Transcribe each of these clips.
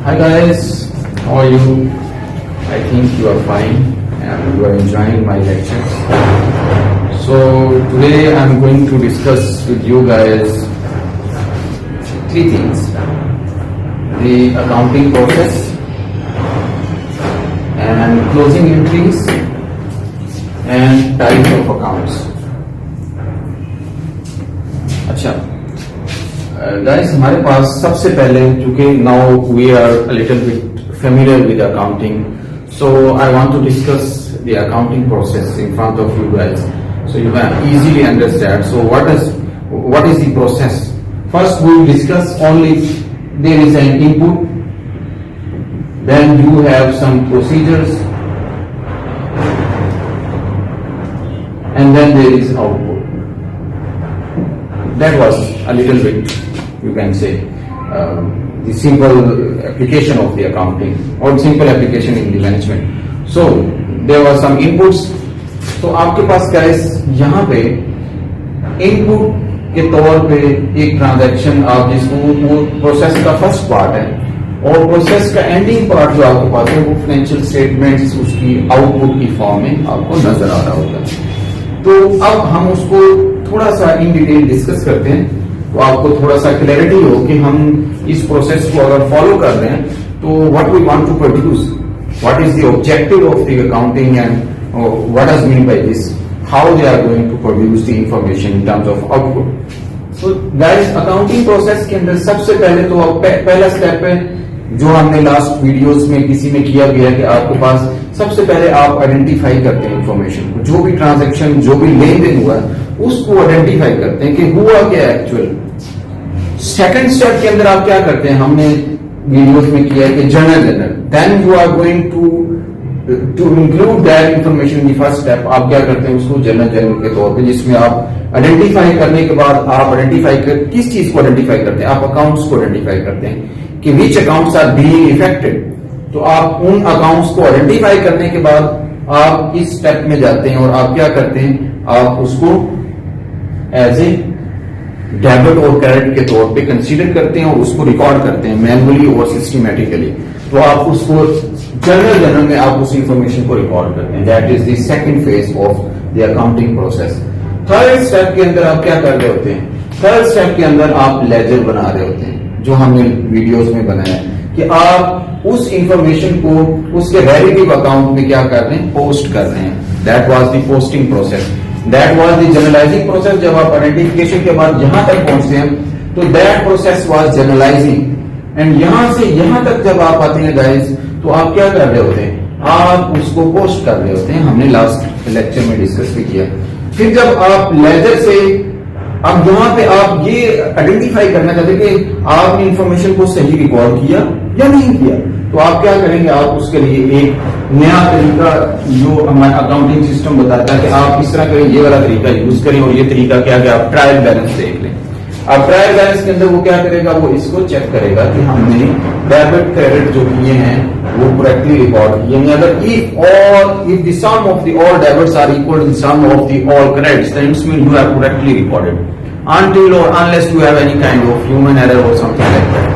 Hi guys, how are you? I think you are fine and you are enjoying my lectures. So today I am going to discuss with you guys three things: the accounting process and closing entries and type of accounts. अच्छा guys, हमारे पास सबसे पहले चूंकि now we are a little bit familiar with accounting, so I want to discuss the accounting process in front of you guys so you can easily understand. So what is the process? First we will discuss only there is an input, then you have some procedures, and then there is output. That was a little bit, you can say, the simple application of the accounting or simple application in the management. So there were some inputs. तो आपके पास guys यहाँ पे input के तौर पे एक transaction आप जिसको वो प्रोसेस का फर्स्ट पार्ट है और प्रोसेस का एंडिंग पार्ट जो आपके पास है वो फाइनेंशियल स्टेटमेंट्स उसकी आउटपुट की फॉर्म में आपको नजर आ रहा होता है. तो अब हम उसको थोड़ा सा इन डिटेल डिस्कस करते हैं तो आपको थोड़ा सा क्लैरिटी हो कि हम इस प्रोसेस को अगर फॉलो कर रहे हैं तो what we want to produce, what is the objective of the accounting and what does mean by this, how they are going to produce the information in terms of output. So guys, accounting process के अंदर सबसे पहले तो पहला step है जो हमने last videos में किसी में किया गया कि आपके पास सबसे पहले आप आइडेंटिफाई करते हैं इंफॉर्मेशन को, जो भी ट्रांजैक्शन जो भी लेन देन हुआ उसको आइडेंटिफाई करते हैं कि हुआ क्या एक्चुअल. सेकंड स्टेप के अंदर आप क्या करते हैं, हमने वीडियोस में किया है कि journal, then you are going to include that information in the first step. आप क्या करते हैं उसको जर्नल के तौर पे, जिसमें आप आइडेंटिफाई करने के बाद आप आइडेंटिफाई कर किस चीज को आइडेंटिफाई करते हैं, आप अकाउंट्स को आइडेंटिफाई करते हैं कि which accounts are being affected. तो आप उन अकाउंट्स को आइडेंटिफाई करने के बाद आप इस स्टेप में जाते हैं और आप क्या करते हैं, आप उसको एज ए डेबिट और क्रेडिट के तौर पे कंसीडर करते हैं और उसको रिकॉर्ड करते हैं मैनुअली और सिस्टमैटिकली. तो आप उसको जर्नल में आप उस इंफॉर्मेशन को रिकॉर्ड करते हैं. That is the second phase of the accounting process. Third step के अंदर आप क्या कर रहे होते हैं, थर्ड स्टेप के अंदर आप लेजर बना रहे होते हैं जो हमने वीडियोस में बनाया कि आप उस इंफॉर्मेशन को उसके रिलेटिव अकाउंट में क्या कर रहे हैं, पोस्ट कर रहे हैं. That was the posting process, that was the journalizing process. जब आप आइडेंटिफिकेशन के बाद यहां तक पहुंचते हैं तो that process was journalizing, and यहां से यहां तक जब आप आते हैं गाइस तो आप क्या कर रहे होते हैं, आप उसको पोस्ट कर रहे होते हैं. हमने लास्ट लेक्चर में डिस्कस भी किया. फिर जब आप लेजर से अब यहां पे आप ये आइडेंटिफाई करना चाहते हैं कि आपने इंफॉर्मेशन को सही रिकॉर्ड किया या नहीं किया, तो आप क्या करेंगे, आप उसके लिए एक नया तरीका जो हमारा अकाउंटिंग सिस्टम बताता है कि आप इस तरह करें, ये वाला तरीका यूज करें. और ये तरीका क्या है, आप ट्रायल बैलेंस देख लें. अब ट्रायल बैलेंस के अंदर वो क्या करेगा, वो इसको चेक करेगा कि हमने डेबिट क्रेडिट जो किए हैं वो करेक्टली रिकॉर्ड किए हैं. अगर if the sum of the all debits are equal to the sum of the all credits, then it's mean you have correctly recorded until or unless you have any kind of human error or something like that.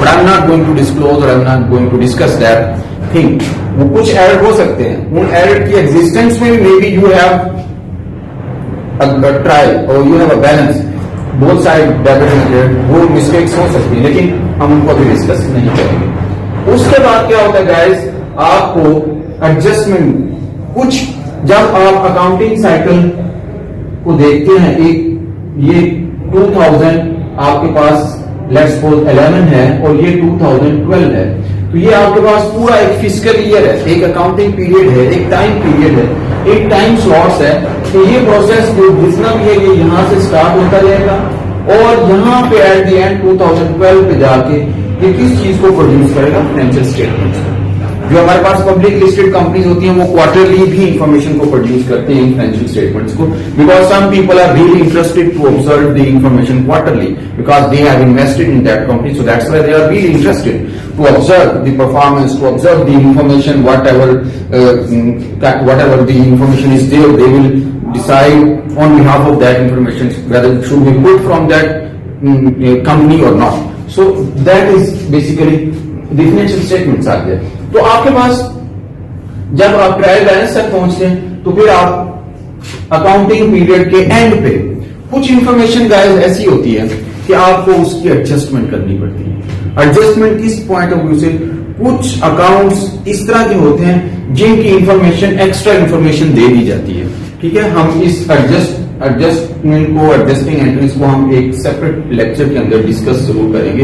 But I'm not going to disclose or I'm not going to discuss that thing. वो कुछ error हो सकते हैं, उन error की existence में maybe you have a trial और you have a balance, both side debit and credit, वो मिस्टेक्स हो सकती है, लेकिन हम उनको अभी डिस्कस नहीं करेंगे. उसके बाद क्या होता है गाइस, आपको एडजस्टमेंट कुछ जब आप अकाउंटिंग साइकिल को देखते हैं, एक ये 2000 आपके पास लेट्स सपोज 11 है और ये 2012 है, तो ये आपके पास पूरा एक फिस्कल ईयर है, एक अकाउंटिंग पीरियड है, एक टाइम पीरियड है, एक टाइम स्लॉट्स है. तो ये प्रोसेस जो जितना भी है ये यहां से स्टार्ट होता रहेगा और यहां पे एट द एंड 2012 पे जाके ये किस चीज को प्रोड्यूस करेगा, फाइनेंशियल स्टेटमेंट्स. जो हमारे पास पब्लिक लिस्टेड कंपनीज होती हैं वो क्वार्टरली भी इंफॉर्मेशन को प्रोड्यूस करते हैं फाइनेंशियल स्टेटमेंट्स को, because some people are really interested to observe the information quarterly because they have invested in that company. So that's why they are really interested to observe the performance, to observe the information, whatever the information is there, they will decide on behalf of that information whether it should be put from that company or not. So that is basically financial statements आ गए। तो आपके पास जब आप trial balance तक पहुंचते हैं तो फिर आप अकाउंटिंग पीरियड के एंड पे कुछ इंफॉर्मेशन गाइस ऐसी होती है कि आपको उसकी एडजस्टमेंट करनी पड़ती है। एडजस्टमेंट किस पॉइंट ऑफ व्यू से, कुछ अकाउंट्स इस तरह के होते हैं जिनकी इंफॉर्मेशन एक्स्ट्रा इंफॉर्मेशन दे दी जाती है, ठीक है। हम इस एडजस्टमेंट को, एडजस्टिंग एंट्रीज को हम एक सेपरेट लेक्चर के अंदर डिस्कस जरूर करेंगे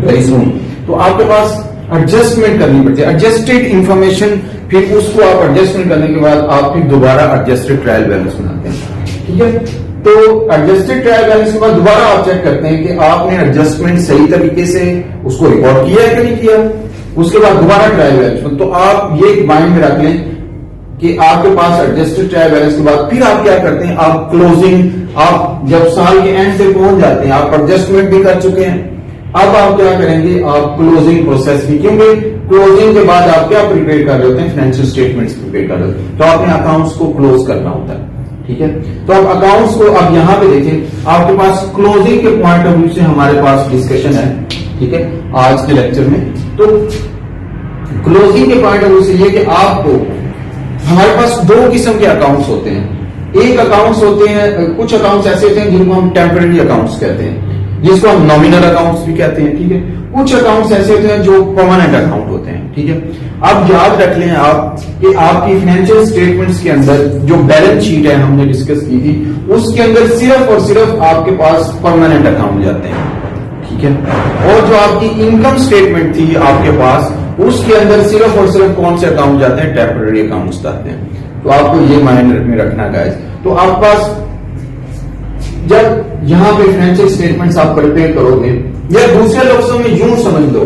वेरी सून। तो आपके पास एडजस्टमेंट करनी पड़ती है, एडजस्टेड इंफॉर्मेशन, फिर उसको आप एडजस्टमेंट करने के बाद आप फिर दोबारा एडजस्टेड ट्रायल बैलेंस बनाते हैं, ठीक है। तो एडजस्टेड ट्रायल बैलेंस के बाद दोबारा आप चेक करते हैं कि आपने एडजस्टमेंट सही तरीके से उसको रिकॉर्ड किया है कि नहीं किया। उसके बाद दोबारा ट्रायल बैलेंस, तो आप ये माइंड में रख लें कि आपके पास एडजस्टेड ट्रायल बैलेंस के बाद फिर आप क्या करते हैं, आप क्लोजिंग, आप जब साल के एंड से पहुंच जाते हैं, आप एडजस्टमेंट भी कर चुके हैं, अब आप क्या करेंगे, आप क्लोजिंग प्रोसेस भी, क्योंकि क्लोजिंग के बाद आप क्या प्रिपेयर कर रहे होते हैं, फाइनेंशियल स्टेटमेंट्स प्रिपेयर कर रहे होते हैं, तो आपने अकाउंट्स को क्लोज करना होता है, ठीक है। तो अब अकाउंट्स को अब यहां पे देखें, आपके पास क्लोजिंग के पॉइंट ऑफ व्यू से हमारे पास डिस्कशन है, ठीक है, आज के लेक्चर में। तो क्लोजिंग के पॉइंट ऑफ व्यू से ये कि आपको, हमारे पास दो किस्म के अकाउंट्स होते हैं। एक अकाउंट्स होते हैं, कुछ अकाउंट्स ऐसे होते हैं जिनको हम टेम्पररी अकाउंट्स कहते हैं, जिसको हम नॉमिनल अकाउंट्स भी कहते हैं, ठीक है। कुछ अकाउंट्स ऐसे होते हैं जो परमानेंट अकाउंट होते हैं, ठीक है। अब याद रख लें आप कि आपकी फाइनेंशियल स्टेटमेंट्स के अंदर जो बैलेंस शीट है हमने डिस्कस की थी, उसके अंदर सिर्फ और सिर्फ आपके पास परमानेंट अकाउंट जाते हैं, ठीक है। और जो आपकी इनकम स्टेटमेंट थी आपके पास, उसके अंदर सिर्फ और सिर्फ कौन से अकाउंट जाते हैं, टेम्पररी अकाउंट्स जाते हैं। तो आपको ये माइंड में रखना गाइस। तो आपके पास जब यहां पे फाइनेंशियल स्टेटमेंट्स आप प्रिपेयर करोगे, या दूसरे लफ्जों में यूं समझ लो,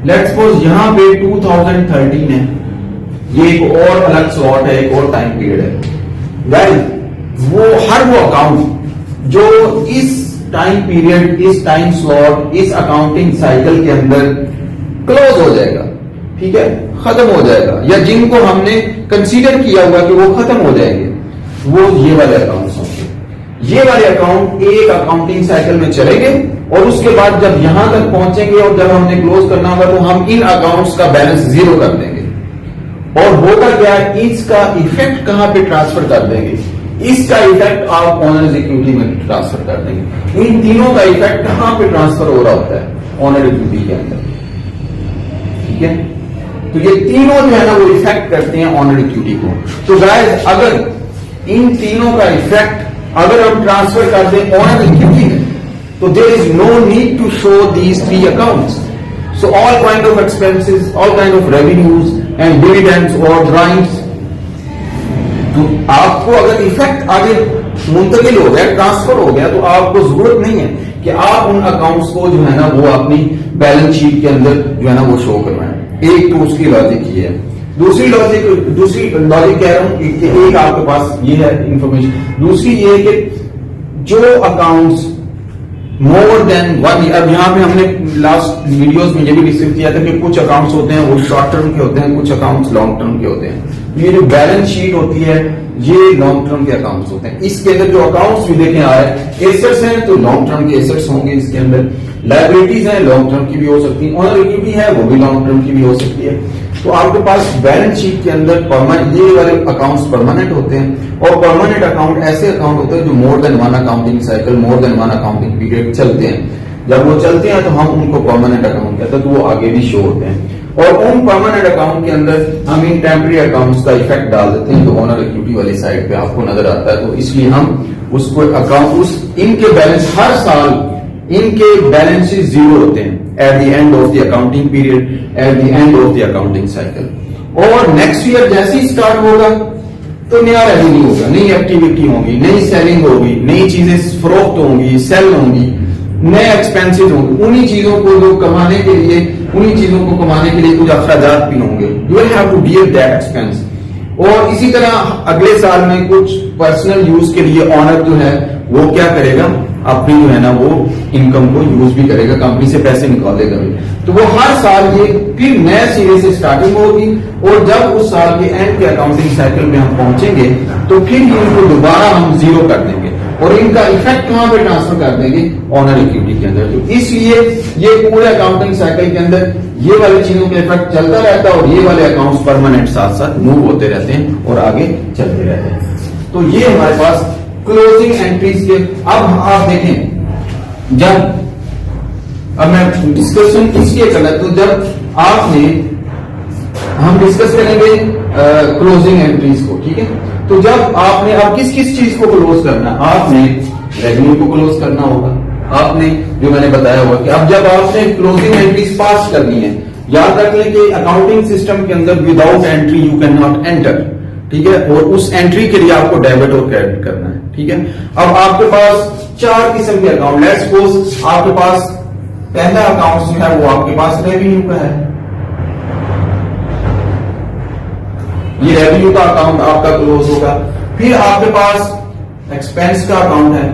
लेट्स सपोज यहां पे 2013 है, ये एक और अलग स्लॉट है, एक और टाइम पीरियड है गाइस। वो हर वो अकाउंट जो इस टाइम पीरियड, इस टाइम स्लॉट, इस अकाउंटिंग साइकिल के अंदर क्लोज हो जाएगा, ठीक है, खत्म हो जाएगा, या जिनको हमने कंसीडर किया हुआ कि वो खत्म हो जाएंगे, वो ये वाले अकाउंट्स होंगे। ये वाले अकाउंट एक अकाउंटिंग साइकिल में चलेंगे और उसके बाद जब यहां तक पहुंचेंगे और जब हमने क्लोज करना होगा तो हम इन अकाउंट्स का बैलेंस जीरो कर देंगे। और होगा क्या, इसका इफेक्ट कहां पे ट्रांसफर कर देंगे, इसका इफेक्ट आप ऑनर्स इक्विटी में ट्रांसफर कर देंगे। इन तीनों का इफेक्ट कहां पे ट्रांसफर हो रहा होता है, ऑनर इक्विटी के अंदर, ठीक है। तो ये तीनों जो है ना वो इफेक्ट करते हैं ऑनर इक्विटी को। तो गाइस अगर इन तीनों का इफेक्ट अगर हम ट्रांसफर कर दें ऑनर इक्विटी में, तो there is no need to show these three accounts. So all kind of expenses, all kind of revenues and dividends और ड्राइंग्स, तो आपको अगर इफेक्ट आगे मुंतकिल हो गया, ट्रांसफर हो गया, तो आपको जरूरत नहीं है कि आप उन अकाउंट्स को जो है ना वो अपनी बैलेंस शीट के अंदर जो है ना वो शो करवाएं। एक तो उसकी लॉजिक ये है। दूसरी लॉजिक कह रहा हूं कि एक आपके पास ये है इंफॉर्मेशन, दूसरी ये है कि जो अकाउंट्स मोर देन 1 ईयर, अब यहां पे हमने लास्ट वीडियोस में ये भी डिस्कस किया था कि कुछ अकाउंट्स होते हैं वो शॉर्ट टर्म के होते हैं, कुछ अकाउंट्स लॉन्ग टर्म के होते हैं। ये जो बैलेंस शीट होती है ये लॉन्ग टर्म के अकाउंट्स होते हैं। इसके अंदर जो अकाउंट्स भी देखें आ रहे हैं, एसेट्स हैं तो लॉन्ग टर्म के एसेट्स होंगे, इसके अंदर लायबिलिटीज हैं लॉन्ग टर्म की भी हो सकती है, ऑनर इक्विटी है वो भी लॉन्ग टर्म की भी हो सकती है। तो आपके पास बैलेंस शीट के अंदर ये वाले अकाउंट्स परमानेंट होते हैं, और परमानेंट अकाउंट ऐसे अकाउंट होते हैं जो more than 1 accounting cycle, more than 1 accounting period चलते हैं। जब वो चलते हैं तो हम उनको परमानेंट अकाउंट कहते हैं, तो वो आगे भी शो होते हैं। और उन परमानेंट अकाउंट के अंदर हम इन टेम्पररी अकाउंट्स का इफेक्ट डाल देते हैं, जो ऑनर इक्विटी वाली साइड पे आपको नजर आता है। तो इसलिए हम उसको अकाउंट, इनके बैलेंस हर साल इनके बैलेंसेस जीरो होते हैं at the end of the accounting period, at the end of the accounting cycle. और नेक्स्ट ईयर जैसे ही स्टार्ट होगा तो नया रेवेन्यू होगा, नई एक्टिविटी होगी, नई सेलिंग होगी, नई चीजें फरोख्त होंगी, सेल होंगी, नए एक्सपेंसेस होंगे। उन्हीं चीजों को जो कमाने के लिए, उन्हीं चीजों को कमाने के लिए कुछ अखराजात भी होंगे, you will have to bear that expense. और इसी तरह अगले साल में कुछ पर्सनल यूज के लिए ऑनर जो है वो क्या करेगा, अपनी जो है ना वो इनकम को यूज भी करेगा, कंपनी से पैसे निकालेगा भी। तो वो हर साल ये फिर नए सिरे से स्टार्टिंग होगी, और जब उस साल के एंड के अकाउंटिंग साइकिल में हम पहुंचेंगे तो फिर इनको दोबारा हम जीरो कर देंगे। और इनका इफेक्ट कहां पे ट्रांसफर कर देंगे, ऑनर इक्विटी के अंदर। तो इसलिए ये पूरे अकाउंटिंग साइकिल के अंदर ये वाली चीजों का इफेक्ट चलता रहता है और ये वाले अकाउंट्स परमानेंट साथ साथ मूव होते रहते हैं और आगे चलते रहते हैं। तो ये हमारे पास क्लोजिंग एंट्रीज के। अब आप देखें, जब अब मैं डिस्कशन किसके करना है, तो जब आपने हम डिस्कस करेंगे क्लोजिंग एंट्रीज को, ठीक है। तो जब आपने अब किस किस चीज को क्लोज करना है, आपने रेवेन्यू को क्लोज करना होगा, आपने जो मैंने बताया हुआ कि अब जब आपने क्लोजिंग एंट्रीज पास करनी है, याद रख लें कि अकाउंटिंग सिस्टम के अंदर without entry you can not enter, ठीक है। और उस एंट्री के लिए आपको डेबिट और क्रेडिट करना है, ठीक है। अब आपके पास 4 किस्म के अकाउंट, लेट्स सपोज आपके पास पहला अकाउंट जो है वो आपके पास रेवेन्यू का है, ये रेवेन्यू का अकाउंट आपका क्लोज होगा। फिर आपके पास एक्सपेंस का अकाउंट है,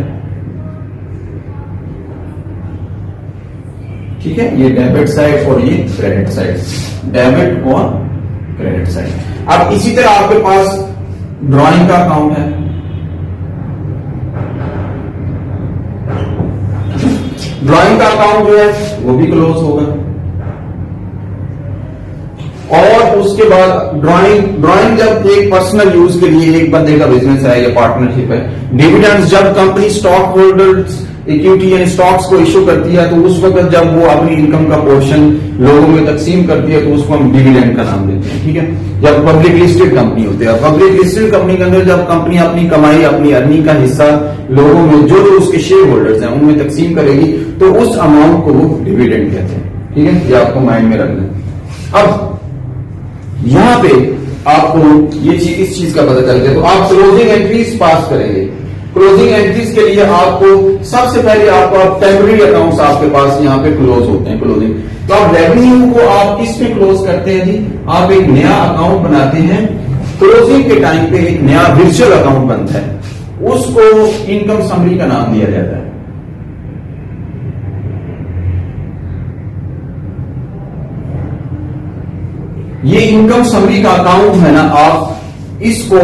ठीक है, ये डेबिट साइड और ये क्रेडिट साइड, डेबिट और क्रेडिट साइड। अब इसी तरह आपके पास ड्राइंग का अकाउंट है, ड्राइंग का अकाउंट जो है वो भी क्लोज होगा। और उसके बाद ड्राइंग जब एक पर्सनल यूज के लिए एक बंदे का बिजनेस है या पार्टनरशिप है। डिविडेंड्स जब कंपनी स्टॉक होल्डर्स इक्विटी यानी स्टॉक्स को इश्यू करती है, तो उस वक्त जब वो अपनी इनकम का पोर्शन लोगों में तकसीम करती है तो उसको हम डिविडेंड का नाम देते हैं, ठीक है। जब पब्लिक लिस्टेड कंपनी होती है, पब्लिक लिस्टेड कंपनी के अंदर जब कंपनी अपनी कमाई अपनी अर्निंग का हिस्सा लोगों में जो जो उसके शेयर होल्डर्स हैं उनमें तकसीम करेगी तो उस अमाउंट को वो डिविडेंड कहते हैं, ठीक है। ये आपको माइंड में रखना। अब यहां पे आपको ये चीज इस चीज का पता चल गया, तो आप क्लोजिंग एंट्रीज पास करेंगे। क्लोजिंग एंट्रीज के लिए आपको सबसे पहले आपको टेम्पररी अकाउंट्स आपके पास यहाँ पे क्लोज होते हैं क्लोजिंग। तो आप रेवेन्यू को आप किस पे क्लोज करते हैं जी, आप एक नया अकाउंट बनाते हैं, क्लोजिंग के टाइम पे एक नया वर्चुअल अकाउंट बनता है, उसको इनकम समरी का नाम दिया जाता है। ये इनकम समरी का अकाउंट है ना, आप इसको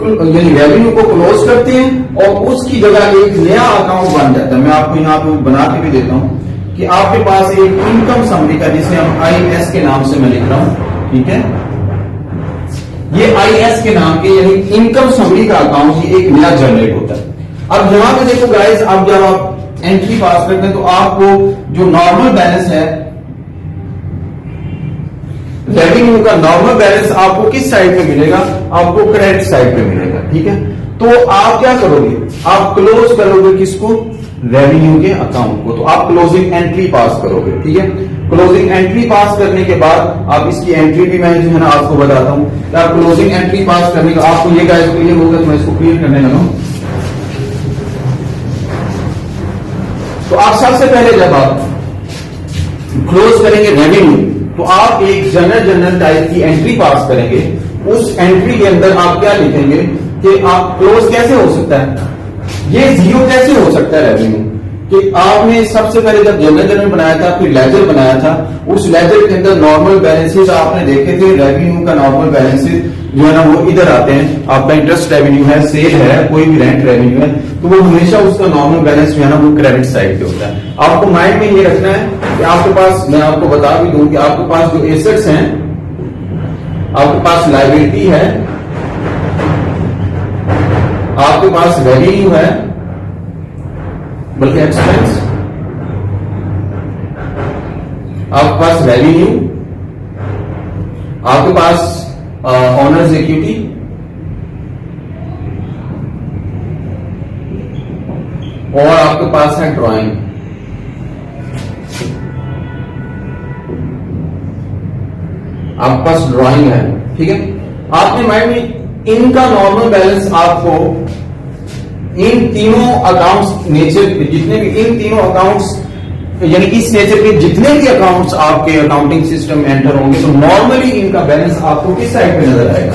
यानी रेवेन्यू को क्लोज करते हैं और उसकी जगह एक नया अकाउंट बन जाता है। मैं आपको यहाँ पे बना के भी देता हूं कि आपके पास एक इनकम समरी का, जिसे हम IS के नाम से मैं लिख रहा हूं, ठीक है। ये IS के नाम के यानी इनकम समरी का अकाउंट ये एक नया जनरेट होता है। अब यहां पे देखो गाइस, अब जब आप एंट्री पास करते हैं तो आपको जो नॉर्मल बैलेंस है रेवेन्यू का, नॉर्मल बैलेंस आपको किस साइड पे मिलेगा, आपको क्रेडिट साइड पे मिलेगा, ठीक है। तो आप क्या करोगे, आप क्लोज करोगे किसको, रेवेन्यू के अकाउंट को। तो आप क्लोजिंग एंट्री पास करोगे, ठीक है। क्लोजिंग एंट्री पास करने के बाद आप इसकी एंट्री भी मैं जो है ना आपको बताता हूं। आप क्लोजिंग एंट्री पास करने का आपको ये गाइस क्लियर होगा, तो मैं इसको क्लियर करने लगा। तो आप सबसे पहले जब आप क्लोज करेंगे रेवेन्यू, तो आप एक जनरल टाइप की एंट्री पास करेंगे। उस एंट्री के अंदर आप क्या लिखेंगे कि आप क्लोज कैसे हो सकता है, ये जीरो कैसे हो सकता है रेवेन्यू, कि आपने सबसे पहले जब जनरल बनाया था, फिर लेजर बनाया था, उस लेजर के अंदर नॉर्मल बैलेंसेस आपने देखे थे। रेवेन्यू का नॉर्मल बैलेंसेस जो है ना वो इधर आते हैं। आपका इंटरेस्ट रेवेन्यू है, सेल है, कोई भी रेंट रेवेन्यू है, तो वो हमेशा उसका नॉर्मल बैलेंस जो है ना वो क्रेडिट साइड पे होता है। आपको माइंड में ये रखना है कि आपके पास, मैं आपको बता भी दूं कि आपके पास जो एसेट्स हैं, आपके पास लायबिलिटी है, आपके पास रेवेन्यू है, बल्कि एक्सपेंस, आपके पास रेवेन्यू, आपके पास ऑनर्स इक्विटी, और आपके पास है ड्राइंग। आपके पास ड्राइंग है, ठीक है। आपके माइंड में इनका नॉर्मल बैलेंस आपको इन तीनों अकाउंट्स नेचर, जितने भी इन तीनों अकाउंट्स यानी इस नेचर के जितने भी अकाउंट्स आपके अकाउंटिंग सिस्टम में एंटर होंगे, तो नॉर्मली इनका बैलेंस आपको किस साइड पे नजर आएगा,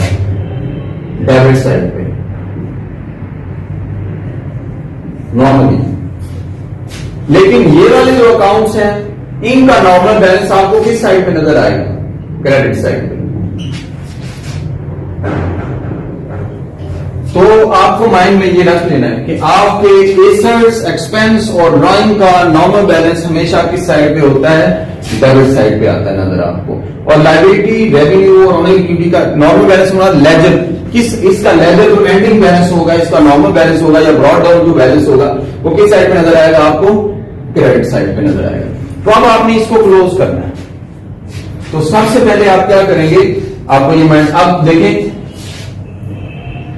डेबिट साइड पे नॉर्मली। लेकिन ये वाले जो अकाउंट्स हैं, इनका नॉर्मल बैलेंस आपको किस साइड पे नजर आएगा, क्रेडिट साइड पे। तो आपको माइंड में ये रख लेना है कि आपके एसेट्स, एक्सपेंस और ड्राइंग का नॉर्मल बैलेंस हमेशा किस साइड पे होता है, डेबिट साइड पे आता है नजर आपको। और लायबिलिटी, रेवेन्यू और ऑनर इक्विटी का नॉर्मल बैलेंस होना लेजर, किस इसका लेजर जो एंडिंग बैलेंस होगा, इसका नॉर्मल बैलेंस होगा या ब्रॉड डाउन जो बैलेंस होगा वो किस साइड पे नजर आएगा आपको, क्रेडिट साइड पे नजर आएगा। तो अब आपने इसको क्लोज करना है। तो सबसे पहले आप क्या करेंगे, आपको ये माइंड, अब देखें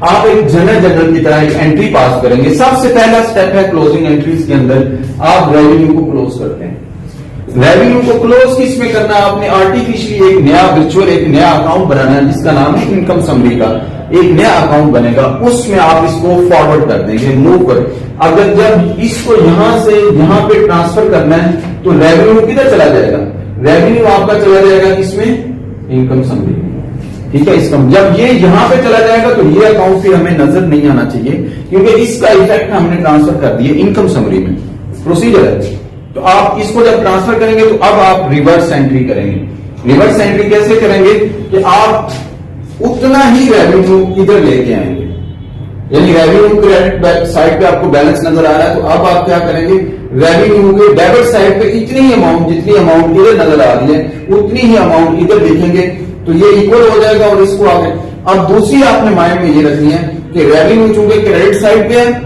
आप एक जनरल की तरह एक एंट्री पास करेंगे। सबसे पहला स्टेप है क्लोजिंग एंट्रीज के अंदर आप रेवेन्यू को क्लोज करते हैं। रेवेन्यू को क्लोज किस में करना है, आपने आर्टिफिशियली एक नया वर्चुअल एक नया अकाउंट बनाना है जिसका नाम है इनकम समरी का एक नया अकाउंट बनेगा, उसमें आप इसको फॉरवर्ड कर देंगे, मूव कर। अगर जब इसको यहां से यहां पे ट्रांसफर करना है तो रेवेन्यू किधर चला जाएगा, रेवेन्यू आपका चला जाएगा किसमें, इनकम समरी। ठीक है, इसका जब ये यहां पे चला जाएगा तो ये अकाउंट फिर हमें नजर नहीं आना चाहिए क्योंकि इसका इफेक्ट हमने ट्रांसफर कर दिया इनकम समरी में। प्रोसीजर है, तो आप इसको जब ट्रांसफर करेंगे तो अब आप रिवर्स एंट्री करेंगे। रिवर्स एंट्री कैसे करेंगे कि आप उतना ही रेवेन्यू इधर लेके आएंगे, यानी रेवेन्यू क्रेडिट साइड पे आपको बैलेंस नजर आ रहा है तो अब आप क्या करेंगे, रेवेन्यू के डेबिट साइड पे इतनी ही अमाउंट, जितनी अमाउंट इधर नजर आ रही है उतनी ही अमाउंट इधर लिखेंगे तो ये इक्वल हो जाएगा और इसको आगे। अब दूसरी आपने माइंड में ये रखनी है कि रेवेन्यू चूंकि क्रेडिट साइड पे है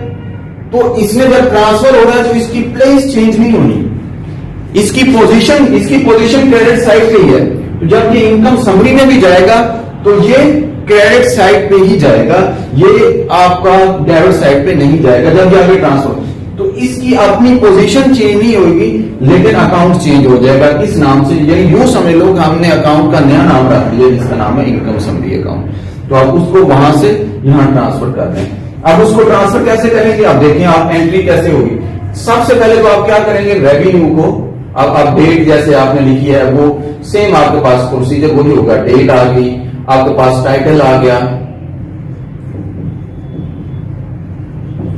तो इसमें जब ट्रांसफर हो रहा है तो इसकी प्लेस चेंज नहीं होनी, इसकी पोजीशन क्रेडिट साइड पे ही है। तो जब ये इनकम समरी में भी जाएगा तो ये क्रेडिट साइड पे ही जाएगा, ये आपका डेबिट साइड पे नहीं जाएगा जब ये आगे ट्रांसफर। तो इसकी अपनी पोजीशन चेंज नहीं होगी लेकिन अकाउंट चेंज हो जाएगा। इस नाम से ये यूं समझ लो कि हमने अकाउंट का नया नाम रख दिया जिसका नाम है इनकम समरी अकाउंट। तो आप उसको वहां से यहां ट्रांसफर कर दें। अब उसको ट्रांसफर कैसे करेंगे, आप देखें आप एंट्री कैसे होगी। सबसे पहले तो आप क्या करेंगे, रेवेन्यू को अब डेट जैसे आपने लिखी है वो सेम आपके पास प्रोसीजर वही होगा। डेट आ गई, आपके पास टाइटल आ गया,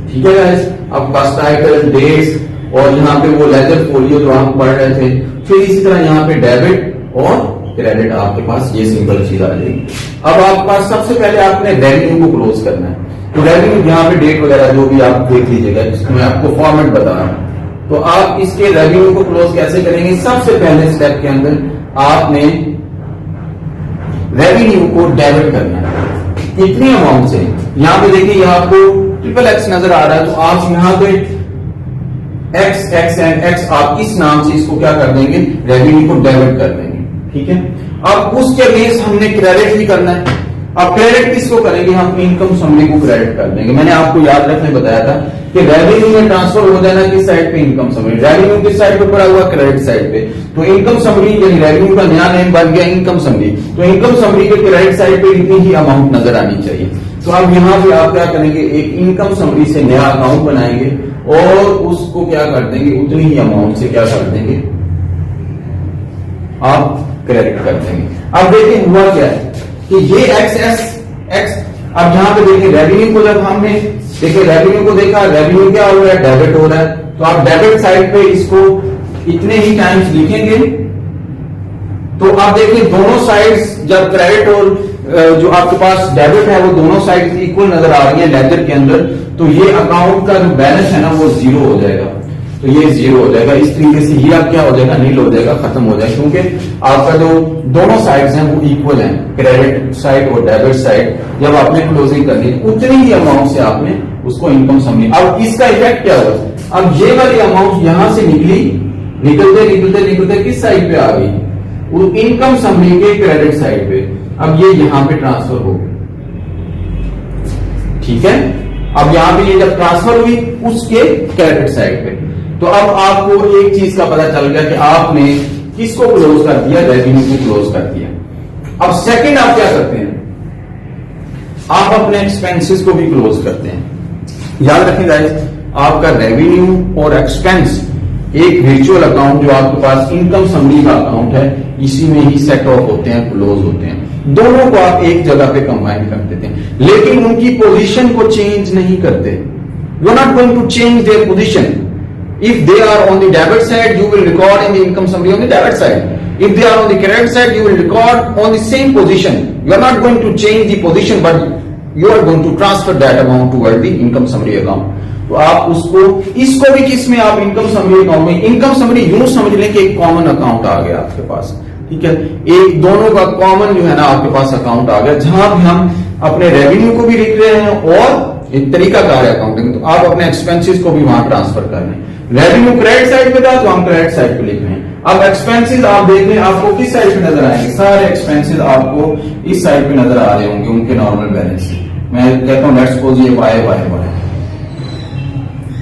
ठीक है गाइस, आपके पास टाइटल, डेट्स और यहाँ पे वो लेजर फोलियो जो हम पढ़ रहे थे। फिर इसी तरह यहाँ पे डेबिट और क्रेडिट आपके पास ये सिंपल चीज आ जाएगी। अब आपके पास सबसे पहले आपने रेवेन्यू को क्लोज करना है। तो रेवेन्यू यहाँ पे डेट वगैरह जो भी आप देख लीजिएगा, जिसको मैं आपको फॉर्मेट बता रहा हूं। तो आप इसके रेवेन्यू को क्लोज कैसे करेंगे, सबसे पहले स्टेप के अंदर आपने रेवेन्यू को डेबिट करना है इतनी अमाउंट से। यहां पे देखिए यहाँ आपको ट्रिपल एक्स नजर आ रहा है तो आप यहाँ पे एक्स एक्स एंड एक्स आप इस नाम से इसको क्या कर देंगे, रेवेन्यू को डेबिट कर देंगे। ठीक है, अब उसके बेस हमने क्रेडिट भी करना है। अब क्रेडिट किसको करेंगे, हम इनकम समरी को क्रेडिट कर देंगे। मैंने आपको याद रखने बताया था कि रेवेन्यू में ट्रांसफर हो जाना किस साइड पे, इनकम समरी। रेवेन्यू किस साइड पे पड़ा हुआ, क्रेडिट साइड पे। तो इनकम समरी यानी रेवेन्यू का नया नेम बन गया इनकम समरी। तो इनकम समरी के क्रेडिट साइड पे इतनी ही अमाउंट नजर आनी चाहिए। तो अब यहां पे आप क्या करेंगे, एक इनकम समरी से नया अकाउंट बनाएंगे और उसको क्या कर देंगे, उतनी ही अमाउंट से क्या कर देंगे, आप क्रेडिट कर देंगे। अब देखिए हुआ क्या है कि ये एक्स अब यहां पे देखिए रेवेन्यू को जब हमने देखिए रेवेन्यू को देखा, रेवेन्यू क्या हो रहा है, डेबिट हो रहा है। तो आप डेबिट साइड पे इसको इतने ही टाइम्स लिखेंगे। तो आप देखिए दोनों साइड्स जब क्रेडिट और जो आपके पास डेबिट है वो दोनों साइड इक्वल नजर आ रही है लेजर के अंदर, तो ये अकाउंट का जो बैलेंस है ना वो जीरो हो जाएगा। तो ये जीरो हो जाएगा, इस तरीके से ये आप क्या हो जाएगा, नील हो जाएगा, खत्म हो जाएगा, क्योंकि आपका जो दोनों साइड्स हैं वो इक्वल हैं, क्रेडिट साइड और डेबिट साइड। जब आपने क्लोजिंग करनी है उतनी ही अमाउंट से आपने उसको इनकम समझी। अब इसका इफेक्ट क्या होगा, अब ये वाली अमाउंट यहां से निकली, निकलते निकलते निकलते किस साइड पे आ गई, वो इनकम समरी के क्रेडिट साइड पे। अब ये यहां पे ट्रांसफर हो, ठीक है। अब यहां पे ये जब ट्रांसफर हुई उसके क्रेडिट साइड पे, तो अब आपको एक चीज का पता चल गया कि आपने किसको क्लोज कर दिया, रेवेन्यू को क्लोज कर दिया। अब सेकंड आप क्या करते हैं, आप अपने एक्सपेंसेस को भी क्लोज करते हैं। याद रखें गाइस, आपका रेवेन्यू और एक्सपेंस एक वर्चुअल अकाउंट जो आपके पास इनकम समरी का अकाउंट है, इसी में ही सेट ऑफ होते हैं, क्लोज होते हैं। दोनों को आप एक जगह पे कंबाइन कर देते हैं, लेकिन उनकी पोजीशन को चेंज नहीं करते। You are not going to change their position. If they are on the debit side, you will record in the income summary on the debit side. If they are on the credit side, you will record on the same position. You are not going to change the position, but you are going to transfer that amount toward the income summary account. तो आप इसको भी किस में आप income summary account में, income summary यूं समझ लें कि एक कॉमन अकाउंट आ गया आपके पास, ठीक है, एक दोनों का कॉमन जो है ना आपके पास अकाउंट आ गया, जहां भी हम अपने रेवेन्यू को भी लिख रहे हैं और एक तरीका कार है अकाउंटिंग, तो आप अपने एक्सपेंसेस को भी वहां ट्रांसफर कर रहे हैं। रेवेन्यू क्रेडिट साइड पे था तो हम क्रेडिट साइड पे लिख रहे हैं। अब एक्सपेंसेस आप देख रहे हैं, आपको किस साइड पे नजर आएंगे, सारे एक्सपेंसेस आपको इस साइड पे नजर आ रहे होंगे, उनके नॉर्मल बैलेंस। मैं कहता हूं लेट्स सपोज ये वाई वाई वाई,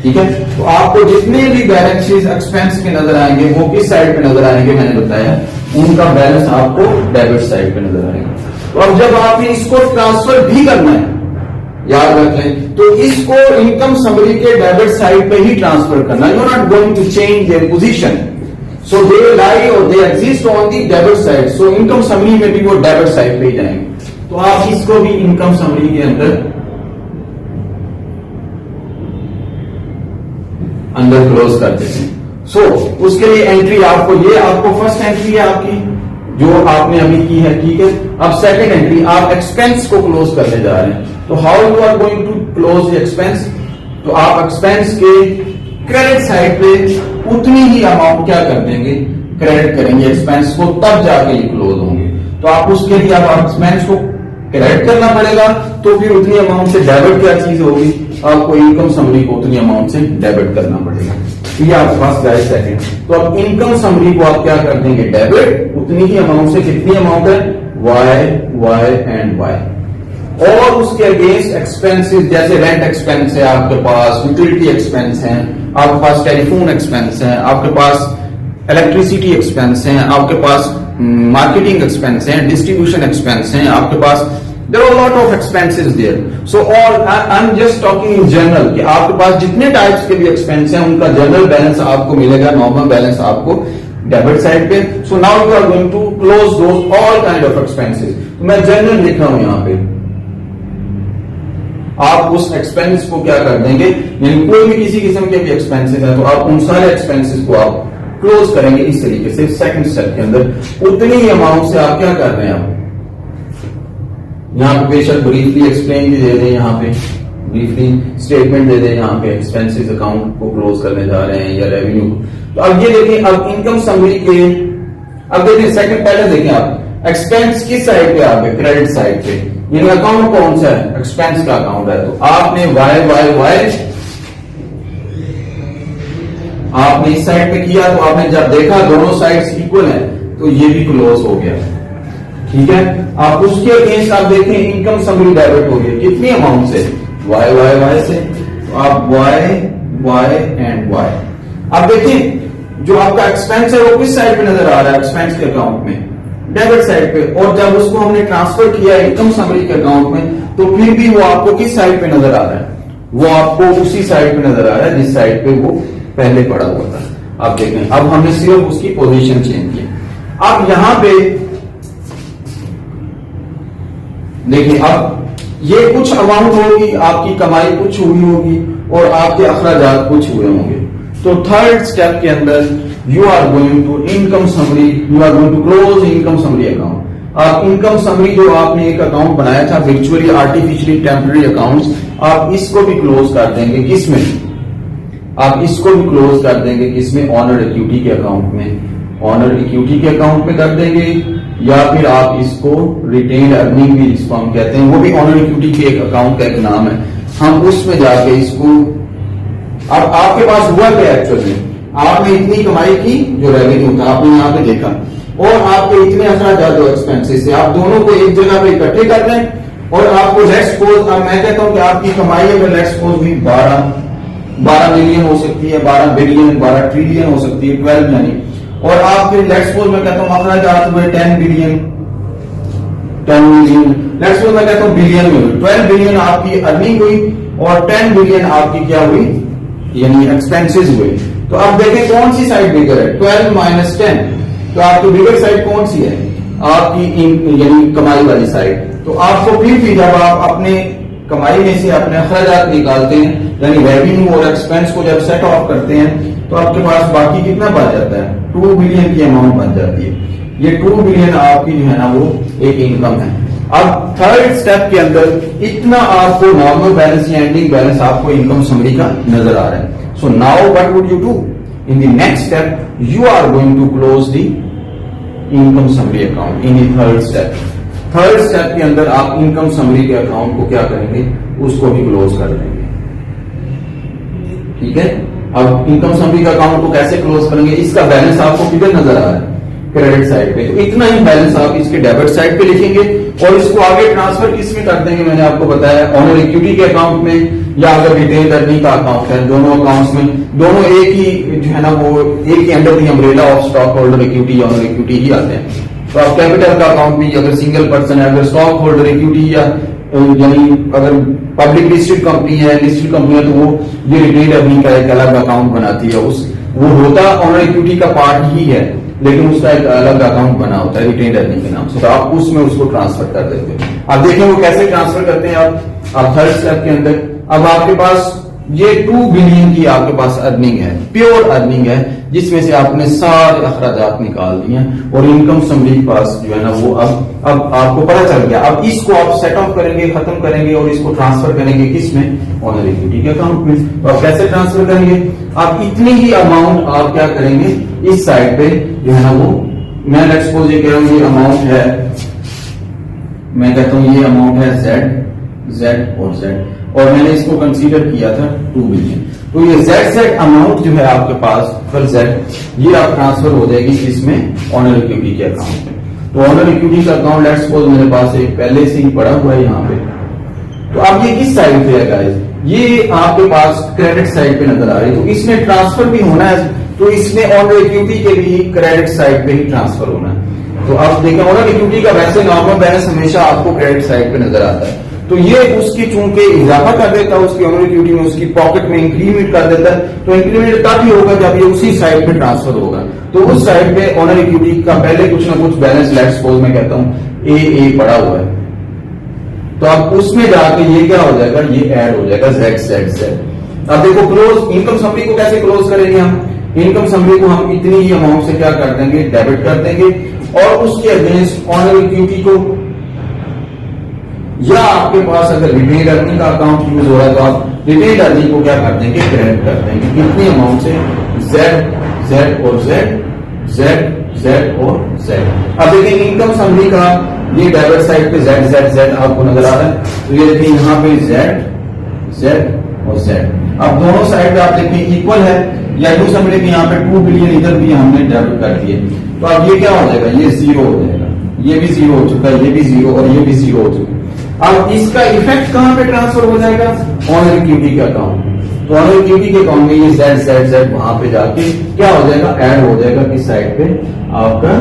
ठीक है, तो आपको जितने भी बैलेंसेस एक्सपेंस के नजर आएंगे वो किस साइड पे नजर आएंगे, मैंने बताया उनका बैलेंस आपको डेबिट साइड पे नजर आएगा। तो अब जब आपने इसको ट्रांसफर भी करना है, याद रखें, तो इसको इनकम समरी के डेबिट साइड पे ही ट्रांसफर करना, you are not going to change their position, so they lie और they exist on the debit side, so income summary में भी वो डेबिट साइड पे ही जाएंगे। तो आप इसको भी इनकम समरी के अंदर क्लोज कर देते हैं। सो उसके लिए एंट्री आपको, ये आपको फर्स्ट एंट्री है आपकी जो आपने अभी की है, ठीक है। अब सेकंड एंट्री आप एक्सपेंस को क्लोज करने जा रहे हैं। तो how you are going to close the expense, तो आप एक्सपेंस के क्रेडिट साइड पे उतनी ही अमाउंट क्या कर देंगे, क्रेडिट करेंगे एक्सपेंस को, तब जाके ये क्लोज होंगे। तो आप उसके लिए आप एक्सपेंस को क्रेडिट करना पड़ेगा, तो फिर उतनी अमाउंट से डेबिट क्या चीज होगी, आपको इनकम समरी को उतनी अमाउंट से डेबिट करना पड़ेगा। तो ये आपके पास गया सेकंड। तो अब इनकम समरी को आप क्या कर देंगे, डेबिट उतनी ही अमाउंट से, कितनी अमाउंट है, वाई वाई एंड वाई। और उसके अगेंस्ट एक्सपेंसेस, जैसे रेंट एक्सपेंस है आपके पास, यूटिलिटी एक्सपेंस है आपके पास, टेलीफोन एक्सपेंस है आपके पास, इलेक्ट्रिसिटी एक्सपेंस है आपके पास, मार्केटिंग एक्सपेंस है, डिस्ट्रीब्यूशन एक्सपेंस है आपके पास, there are a lot of expenses there. So all I'm just talking in general कि आपके पास जितने टाइप्स के भी एक्सपेंस हैं उनका जनरल बैलेंस आपको मिलेगा, नॉर्मल बैलेंस आपको डेबिट साइड पे। So now you are going to close those all kind of expenses. तो मैं जनरल लिख रहा हूं यहां पे, आप उस एक्सपेंस को क्या कर देंगे, यानी कोई भी किसी किस्म के भी एक्सपेंसेस है तो आप उन सारे एक्सपेंसेस को आप क्लोज करेंगे इस तरीके से। सेकंड स्टेप के अंदर उतनी ही अमाउंट से आप क्या कर रहे हैं, आप यहां पे बेशक ब्रीफली एक्सप्लेन भी दे दें, यहाँ पे ब्रीफली स्टेटमेंट दे दें, यहाँ पे एक्सपेंसेस अकाउंट को क्लोज करने जा रहे हैं या रेवेन्यू। तो अब ये देखें, अब इनकम समरी के, अब देखें सेकंड, पहले देखें आप एक्सपेंस किस साइड पे, आप क्रेडिट साइड पे, यानी अकाउंट कौन सा है, एक्सपेंस का अकाउंट है। तो आपने वाई वाई वाई आपने इस साइड पे किया, तो आपने जब देखा दोनों साइड्स इक्वल है तो ये भी क्लोज हो गया, ठीक है। आप उसके अगेंस्ट आप देखें इनकम समरी डेबिट हो गई, कितनी अमाउंट से, वाई वाई वाई से, तो आप वाई वाई एंड वाई। अब देखें जो आपका एक्सपेंस है वो किस साइड पे नजर आ रहा है, एक्सपेंस के अकाउंट में, डेबिट साइड पे, और जब उसको हमने ट्रांसफर किया इनकम समरी के अकाउंट में तो फिर भी वो आपको किस साइड पे नजर आ रहा है, वो आपको उसी साइड पे नजर आ रहा है जिस साइड पे वो पहले पड़ा हुआ था। आप देखें अब हमने सिर्फ उसकी पोजीशन चेंज की। अब यहां पे देखिए, अब ये कुछ अमाउंट होगी, आपकी कमाई कुछ हुई होगी और आपके अखराजात कुछ हुए होंगे। तो थर्ड स्टेप के अंदर you are going to income summary, you are going to close income summary account. आप इनकम समरी जो आपने एक अकाउंट बनाया था वर्चुअली आर्टिफिशियली टेम्पररी अकाउंट्स, आप इसको भी क्लोज कर देंगे, किसमें, आप इसको भी क्लोज कर देंगे किसमें, ऑनर इक्विटी के अकाउंट में, ऑनर इक्विटी के अकाउंट में कर देंगे, या फिर आप इसको रिटेन अर्निंग भी जिसको हम कहते हैं, वो भी ऑनर इक्विटी के एक अकाउंट का एक नाम है, हम उसमें जाके इसको, अब आपके पास हुआ क्या एक्चुअली, आपने इतनी कमाई की जो रेवेन्यू था आपने यहाँ पे देखा, और आपके इतने अखराजात जो एक्सपेंसेस थे, आप दोनों को एक जगह पे इकट्ठे कर दें और आपको लेट्स सपोज, अब मैं कहता हूं कि आपकी कमाई अगर लेट्स सपोज भी 12 मिलियन हो सकती है, 12 बिलियन, 12 ट्रिलियन हो सकती है, 12 यानी, और आप फिर लेट्स सपोज मैं कहता हूं अखराजात हुए 10 बिलियन, 10 मिलियन, लेट्स सपोज मैं कहता हूं बिलियन में हुई, 12 बिलियन आपकी अर्निंग हुई और 10 बिलियन आपकी क्या हुई, यानी एक्सपेंसेस हुए। तो आप देखें कौन सी साइड बिगर है, 12 माइनस 10, तो आपकी बिगर साइड कौन सी है, आपकी यानी कमाई वाली साइड। तो आपको फिर भी जब आप अपने कमाई में से अपने अखराजात निकालते हैं, यानी रेवेन्यू और एक्सपेंस को जब सेट ऑफ करते हैं, तो आपके पास बाकी कितना बच जाता है, 2 बिलियन की अमाउंट बच जाती है। ये 2 बिलियन आपकी जो है ना वो एक इनकम है। अब थर्ड स्टेप के अंदर इतना आपको नॉर्मल बैलेंस या एंडिंग बैलेंस आपको इनकम समरी का नजर आ रहा है। So now what would you do in the next step, you are going to close the income summary account in the third step. Third step के अंदर आप इनकम समरी के अकाउंट को क्या करेंगे, उसको भी क्लोज कर देंगे। ठीक है, अब इनकम समरी का अकाउंट को कैसे क्लोज करेंगे, इसका बैलेंस आपको किधर नजर आ रहा है, क्रेडिट साइड पे। तो इतना ही बैलेंस आप इसके डेबिट साइड पे लिखेंगे और इसको आगे ट्रांसफर किस में कर देंगे, मैंने आपको बताया ऑनर इक्विटी के अकाउंट में, या अगर रिटेन अर्निंग का अकाउंट है, दोनों अकाउंट्स में, दोनों एक ही जो है ना वो एक ही under the umbrella of stock holder equity या ऑनर इक्विटी ही आते हैं। तो आप कैपिटल का अकाउंट भी अगर सिंगल पर्सन है, अगर स्टॉक होल्डर इक्विटी या यानी अगर पब्लिक लिस्टेड कंपनी है, लिस्टेड कंपनी है, तो वो ये रिटेन अर्निंग का एक अलग अकाउंट बनाती है। उस वो होता ऑनर इक्विटी का पार्ट ही है, लेकिन उसका एक अलग अकाउंट बना होता है रिटेन अर्निंग के नाम से। तो आप उसमें उसको ट्रांसफर कर देते हैं। आप देखें वो कैसे ट्रांसफर करते हैं आप थर्ड स्टेप के अंदर। अब आपके पास ये 2 बिलियन की आपके पास अर्निंग है, प्योर अर्निंग है, जिसमें से आपने सारे अखराजात निकाल दिए हैं और इनकम समरी के पास जो है ना वो अब आपको पता चल गया। अब इसको आप सेट ऑफ करेंगे, खत्म करेंगे और इसको ट्रांसफर करेंगे किसमें, ऑनर इक्विटी के अकाउंट में। तो आप कैसे ट्रांसफर करेंगे, आप इतनी ही अमाउंट आप क्या करेंगे इस साइड पे जो है ना वो, मैं लेट्स सपोज ये कह रहा हूं ये अमाउंट है, मैं कहता हूं ये अमाउंट है जेड और जेड, और मैंने इसको कंसीडर किया था 2 बिलियन। तो ये जेड अमाउंट जो है आपके पास फुल जेड, ये आप ट्रांसफर हो जाएगी इसमें ऑनर इक्विटी के अकाउंट में। तो ऑनर इक्विटी का अकाउंट लेट्स सपोज मेरे पास एक पहले से ही पड़ा हुआ है यहाँ पे। तो अब ये किस साइड पे है गाइस, ये आपके पास क्रेडिट साइड पे नजर आ रही है। तो इसमें ट्रांसफर भी होना है, तो इसमें ऑनर इक्विटी के भी क्रेडिट साइड पे ही ट्रांसफर होना है। तो आप देखें ऑनर इक्विटी का वैसे नॉर्मल बैलेंस हमेशा आपको क्रेडिट साइड पे नजर आता है, तो ये उसकी चूंकि इजाफा कर देता है उसकी ऑनर इक्विटी में, उसकी पॉकेट में इंक्रीमेंट कर देता है। तो इंक्रीमेंट तब ही होगा जब ये उसी साइड पे ट्रांसफर होगा। तो उस साइड पे ऑनर इक्विटी का पहले कुछ ना कुछ बैलेंस लेट्स सपोज मैं कहता हूं ए पड़ा हुआ है, तो अब उसमें जाके ये क्या हो जाएगा, ये ऐड हो जाएगा जेड। अब देखो क्लोज इनकम समरी को कैसे क्लोज करेंगे हम, इनकम समरी को हम इतनी ही अमाउंट से क्या कर देंगे, डेबिट कर देंगे, और उसके अगेंस्ट ऑनर इक्विटी को, या आपके पास अगर रिटेन अर्निंग का अकाउंट यूज हो रहा है तो आप रिटेन अर्निंग को क्या कर देंगे, क्रेडिट कर देंगे कितनी अमाउंट से, जेड और जेड और जेड। अब देखिए इनकम समरी का ये डेबिट साइड पे जेड आपको नजर आ रहा है, तो ये देखिए यहाँ पे जेड और जेड। अब दोनों साइड पे आप देखिए इक्वल है, या यूं समझे कि यहाँ पे 2 बिलियन इधर भी हमने डेबिट कर दिए। तो अब ये क्या हो जाएगा, ये 0 हो जाएगा, ये भी 0 हो चुका है, ये भी 0 और ये भी 0 हो चुका है। अब इसका इफेक्ट कहां पे ट्रांसफर हो जाएगा, ऑनर इक्विटी के अकाउंट में। तो ऑनर इक्विटी के अकाउंट में ये जेड वहां पे जाके क्या हो जाएगा, ऐड हो जाएगा किस साइड पे आपका।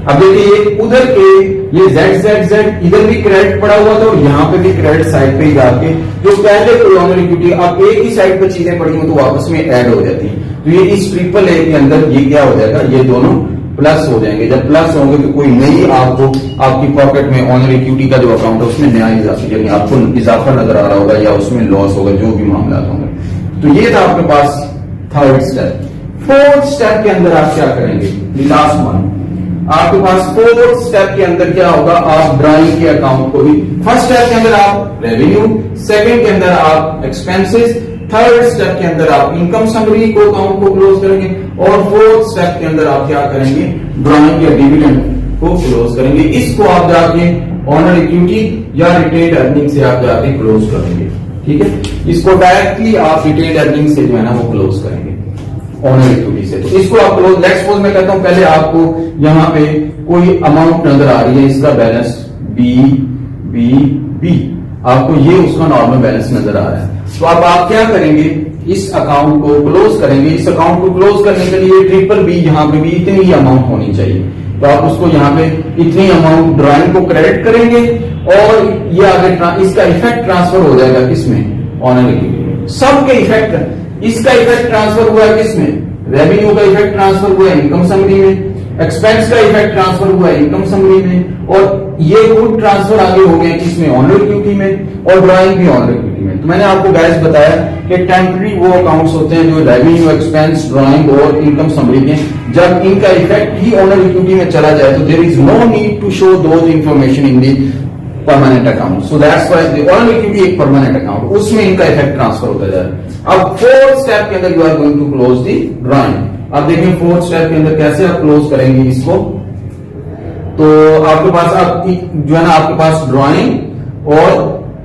अब देखिए उधर के ये जेड इधर भी क्रेडिट पड़ा हुआ था और यहाँ पे भी क्रेडिट साइड पे ही जाके जो पहले कोई ऑनर इक्विटी, अब एक ही साइड पे चीजें पड़ी हो तो आपस में ऐड हो जाती है। तो ये इस ट्रिपल ए के अंदर ये क्या हो जाएगा, ये दोनों प्लस हो जाएंगे। जब प्लस होंगे तो कोई नई आपको आपकी पॉकेट में ऑनर इक्विटी का जो अकाउंट है उसमें नया यानी आपको इजाफा नजर आ रहा होगा या उसमें लॉस होगा, जो भी मामला होंगे। तो ये था आपके पास थर्ड स्टेप। फोर्थ स्टेप के अंदर आप क्या करेंगे, लास्ट वन, आपके पास फोर्थ स्टेप के अंदर क्या होगा, आप ड्राइंग के अकाउंट को भी, फर्स्ट स्टेप के अंदर आप रेवेन्यू, सेकंड के अंदर आप एक्सपेंसेस, थर्ड स्टेप के अंदर आप इनकम समरी को अकाउंट को क्लोज करेंगे, और फोर्थ स्टेप के अंदर आप क्या करेंगे, ड्राइंग या डिविडेंड को क्लोज करेंगे। इसको आप जाके ऑनर इक्विटी या रिटेन अर्निंग से आप जाके क्लोज करेंगे। ठीक है, इसको डायरेक्टली आप रिटेन अर्निंग से जो है ना वो क्लोज करेंगे ऑनर इक्विटी से। तो इसको आप क्लोज, लेट्स सपोज मैं कहता हूं पहले आपको यहाँ पे कोई अमाउंट नजर आ रही है, इसका बैलेंस बी, आपको ये उसका नॉर्मल बैलेंस नजर आ रहा है। तो अब आप क्या करेंगे, इस अकाउंट को क्लोज करेंगे। इस अकाउंट को क्लोज करने के लिए ट्रिपल बी यहाँ पे भी इतनी ही अमाउंट होनी चाहिए, तो आप उसको यहाँ पे इतनी अमाउंट ड्राइंग को क्रेडिट करेंगे, और ये आगे इसका इफेक्ट ट्रांसफर हो जाएगा किसमें, ऑनर इक्विटी में। सबके इफेक्ट, इसका इफेक्ट ट्रांसफर हुआ है किसमें, रेवेन्यू का इफेक्ट ट्रांसफर हुआ है इनकम समरी में, एक्सपेंस का इफेक्ट ट्रांसफर हुआ है इनकम समरी में, और ये गुड ट्रांसफर आगे हो गए किसमें, ऑनर इक्विटी में, और ड्राइंग भी ऑनर इक्विटी में। मैंने आपको गाइस बताया कि टेम्पररी वो अकाउंट्स होते हैं जो रेवेन्यू, एक्सपेंस, ड्राइंग और इनकम समरी के, जब इनका इफेक्ट ही ऑनर इक्विटी में चला जाए तो there is no need to show those information in the permanent account. So that's why owner equity एक परमानेंट अकाउंट, उसमें इनका इफेक्ट ट्रांसफर होता जा रहा है। अब फोर्थ स्टेप के अंदर you are going to close the drawing. अब देखिए फोर्थ स्टेप के अंदर कैसे आप क्लोज करेंगे इसको। तो आपके पास अब जो है ना, आपके पास ड्राइंग और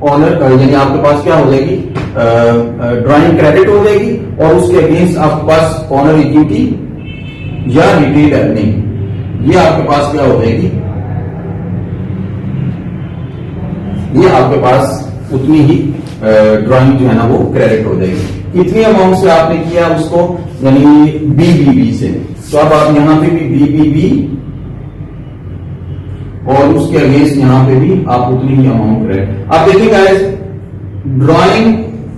ऑनर यानी आपके पास क्या हो जाएगी, ड्राइंग क्रेडिट हो जाएगी और उसके अगेंस्ट आपके पास ऑनर इक्विटी या रिटेन अर्निंग, ये आपके पास क्या हो जाएगी, ये आपके पास उतनी ही ड्राइंग जो है ना वो क्रेडिट हो जाएगी। इतनी अमाउंट से आपने किया उसको, यानी बीबीबी से, तो अब आप यहां पे भी बीबीबी और उसके अगेंस्ट यहां पे भी आप उतनी ही अमाउंट क्रेडिट। आप देखिए गाइस, ड्राइंग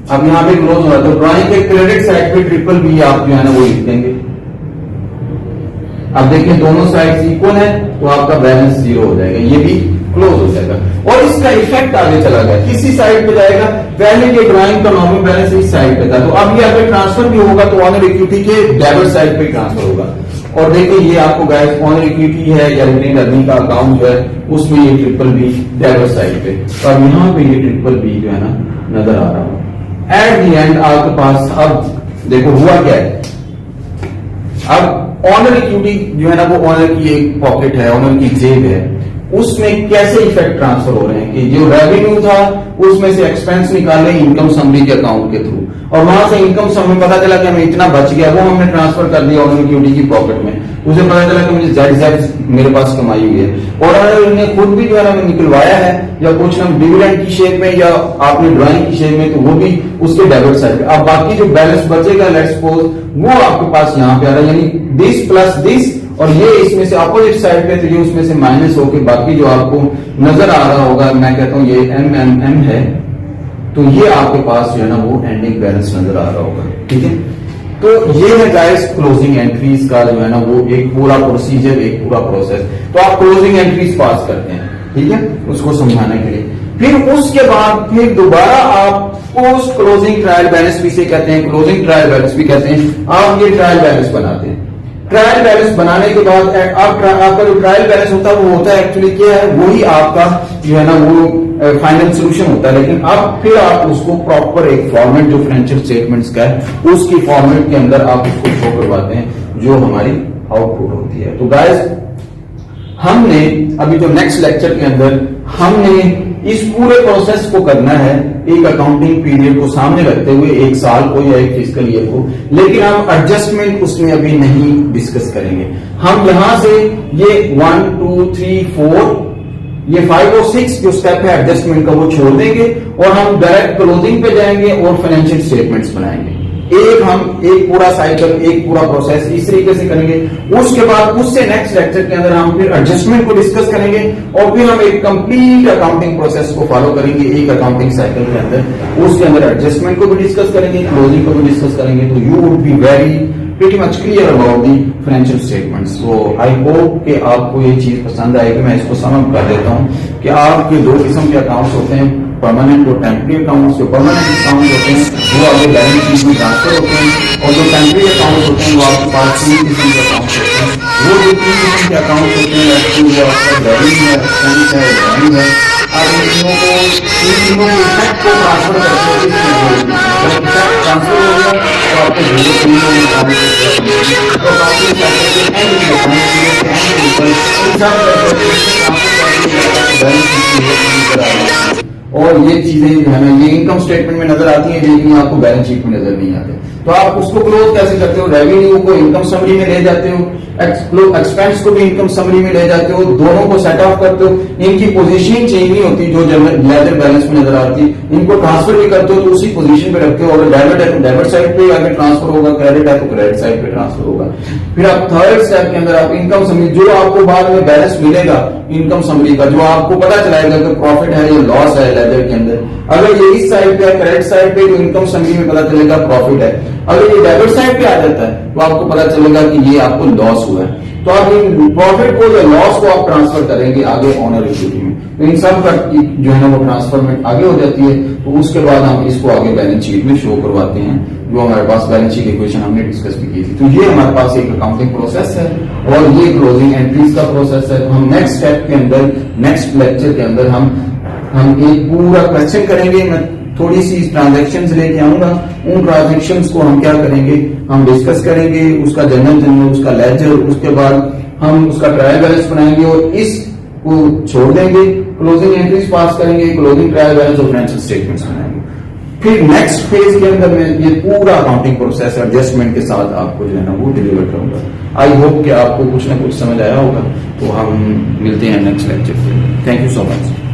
अब यहां पे क्लोज हो रहा है तो ड्राइंग के क्रेडिट साइड पे ट्रिपल बी आप जो है ना वो लिख देंगे। अब देखिए दोनों साइड इक्वल है तो आपका बैलेंस जीरो हो जाएगा, ये भी क्लोज हो जाएगा। और इसका इफेक्ट आगे चला गया, किसी साइड पे जाएगा, पहले के ड्राइंग का नॉर्मल बैलेंस इस साइड पे था, तो अब ये अगर ट्रांसफर भी होगा तो ऑनर इक्विटी के डेबिट साइड पे ट्रांसफर होगा। और देखिए ये आपको गाइस ऑनर इक्विटी है या रिटेन अर्निंग का अकाउंट जो है उसमें ये ट्रिपल बी डेबिट साइड पे, तो अब यहां पे ये ट्रिपल बी जो है ना नजर आ रहा है। एट द एंड आपके पास अब देखो हुआ क्या है, अब ऑनर इक्विटी जो है ना वो ऑनर की एक पॉकेट है, ऑनर की जेब है, उसमें कैसे इफेक्ट ट्रांसफर हो रहे हैं कि जो रेवेन्यू था उसमें से एक्सपेंस निकाले इनकम समरी के अकाउंट के थ्रू, और वहां से इनकम समरी पता चला कि हमें इतना बच गया, वो हमने ट्रांसफर कर दिया ऑनर इक्विटी की पॉकेट में। उसे पता चला कि मुझे जेड मेरे पास कमाई हुई है, और अगर ने खुद भी जो है ना निकलवाया है या कुछ हम डिविडेंड की शेप में या आपने ड्राइंग की शेप में, तो वो भी उसके डेबिट साइड पे। अब बाकी जो बैलेंस बचेगा लेट्स सपोज वो आपके पास यहाँ पे आ रहा है, यानी दिस प्लस दिस, और ये इसमें से अपोजिट साइड पे, तो ये उसमें से माइनस होके बाकी जो आपको नजर आ रहा होगा, मैं कहता हूं ये एम है, तो ये आपके पास जो है ना वो एंडिंग बैलेंस नजर आ रहा होगा। ठीक है, तो ये है गाइस क्लोजिंग एंट्रीज का जो है ना वो एक पूरा प्रोसीजर, एक पूरा प्रोसेस। तो आप क्लोजिंग एंट्रीज पास करते हैं, ठीक है, उसको समझाने के लिए। फिर उसके बाद फिर दोबारा आप पोस्ट क्लोजिंग ट्रायल बैलेंस भी से कहते हैं, क्लोजिंग ट्रायल बैलेंस भी कहते हैं, आप ये ट्रायल बैलेंस बनाते हैं। ट्रायल बैलेंस बनाने के बाद आपका जो ट्रायल बैलेंस होता है वो होता है एक्चुअली क्या है, वही आपका जो है ना वो फाइनल सोल्यूशन होता है। लेकिन अब फिर आप उसको प्रॉपर एक फॉर्मेट जो फाइनेंशियल स्टेटमेंट्स का है उसकी फॉर्मेट के अंदर आप उसको शो करवाते हैं जो हमारी आउटपुट होती है। तो गाइस हमने अभी जो नेक्स्ट लेक्चर के अंदर हमने इस पूरे प्रोसेस को करना है एक अकाउंटिंग पीरियड को सामने रखते हुए, एक साल को या एक फिजिकल ईयर को, लेकिन हम एडजस्टमेंट उसमें अभी नहीं डिस्कस करेंगे। हम यहां से ये 1 2 3 4 ये 5 और 6 जो स्टेप है एडजस्टमेंट का वो छोड़ देंगे और हम डायरेक्ट क्लोजिंग पे जाएंगे और फाइनेंशियल स्टेटमेंट्स बनाएंगे। एक पूरा साइकिल, एक पूरा प्रोसेस इस तरीके से करेंगे। उसके बाद उससे नेक्स्ट लेक्चर के अंदर हम फिर एडजस्टमेंट को डिस्कस करेंगे और फिर हम एक कंप्लीट अकाउंटिंग प्रोसेस को फॉलो करेंगे एक अकाउंटिंग साइकिल के अंदर। उसके अंदर एडजस्टमेंट को भी डिस्कस करेंगे, क्लोजिंग को भी डिस्कस करेंगे। तो you would be very pretty much clear about the financial statements. So I hope कि आपको ये चीज पसंद आएगी। मैं इसको समझ कर देता हूँ कि आपके दो किस्म के अकाउंट्स होते हैं, परमानेंट और टेम्पररी अकाउंट्स। जो परमानेंट अकाउंट होते हैं वो आपके बैलेंस शीट में ट्रांसफर होते हैं, और जो टेम्पररी अकाउंट होते हैं वो आपके पास 3 किस्म के अकाउंट होते हैं। वो जो 3 किस्म के अकाउंट होते हैं वो आपका रेवेन्यू है, एक्सपेंस है, ड्राइंग है। आप इन तीनों को इफेक्ट को ट्रांसफर करते हैं, जब इफेक्ट ट्रांसफर हो गया तो आपको जरूरत नहीं होगी तो बाकी और ये चीजें जो है ना ये इनकम स्टेटमेंट में नजर आती है, लेकिन आपको बैलेंस शीट में नजर नहीं आते। तो आप उसको क्लोज कैसे करते हो? रेवेन्यू को इनकम समरी में ले जाते हो, एक्सपेंस को भी इनकम समरी में ले जाते हो, दोनों को सेट ऑफ करते हो। इनकी पोजीशनिंग चेंज नहीं होती जो लेजर बैलेंस में नजर आती, इनको ट्रांसफर भी करते हो तो उसी पोजीशन पे रखते हो। अगर डेबिट है तो डेबिट साइड पे आगे ट्रांसफर होगा, क्रेडिट है तो क्रेडिट साइड पे ट्रांसफर होगा। फिर आप थर्ड स्टेप के अंदर आप इनकम समरी, जो आपको बाद में बैलेंस मिलेगा इनकम समरी का, जो आपको पता चलाएगा कि प्रॉफिट है या लॉस है लेजर के अंदर। अगर ये इस साइड पे क्रेडिट साइड पे, जो इनकम समरी में पता चलेगा प्रॉफिट है। अगर ये डेबिट साइड पे आ जाता है तो आपको पता चलेगा कि ये आपको लॉस हुआ है। तो आप इन प्रॉफिट को या लॉस को आप ट्रांसफर करेंगे आगे ऑनर इक्विटी में। तो इन सब का जो है ना वो ट्रांसफरमेंट आगे हो जाती है। तो उसके बाद हम इसको आगे बैलेंस शीट में शो करवाते हैं, जो हमारे पास बैलेंस शीट इक्वेशन हमने डिस्कस भी की थी। तो ये हमारे पास एक अकाउंटिंग प्रोसेस है और ये क्लोजिंग एंट्रीज का प्रोसेस है। तो हम नेक्स्ट स्टेप के अंदर, नेक्स्ट लेक्चर के अंदर हम एक पूरा क्वेश्चन करेंगे। मैं थोड़ी सी ट्रांजेक्शन लेके आऊंगा, उन ट्रांजेक्शन को हम क्या करेंगे, हम डिस्कस करेंगे, उसका जनरल, उसका लेजर, उसके बाद हम उसका ट्रायल बैलेंस बनाएंगे और इसको छोड़ देंगे, क्लोजिंग एंट्रीज पास करेंगे, क्लोजिंग ट्रायल बैलेंस और फाइनेंशियल स्टेटमेंट्स बनाएंगे। फिर नेक्स्ट फेज के अंदर मैं ये पूरा अकाउंटिंग प्रोसेस एडजस्टमेंट के साथ आपको जो है ना वो डिलीवर करूंगा। आई होप कि आपको कुछ ना कुछ समझ आया होगा। तो हम मिलते हैं नेक्स्ट लेक्चर पे। Thank you so much.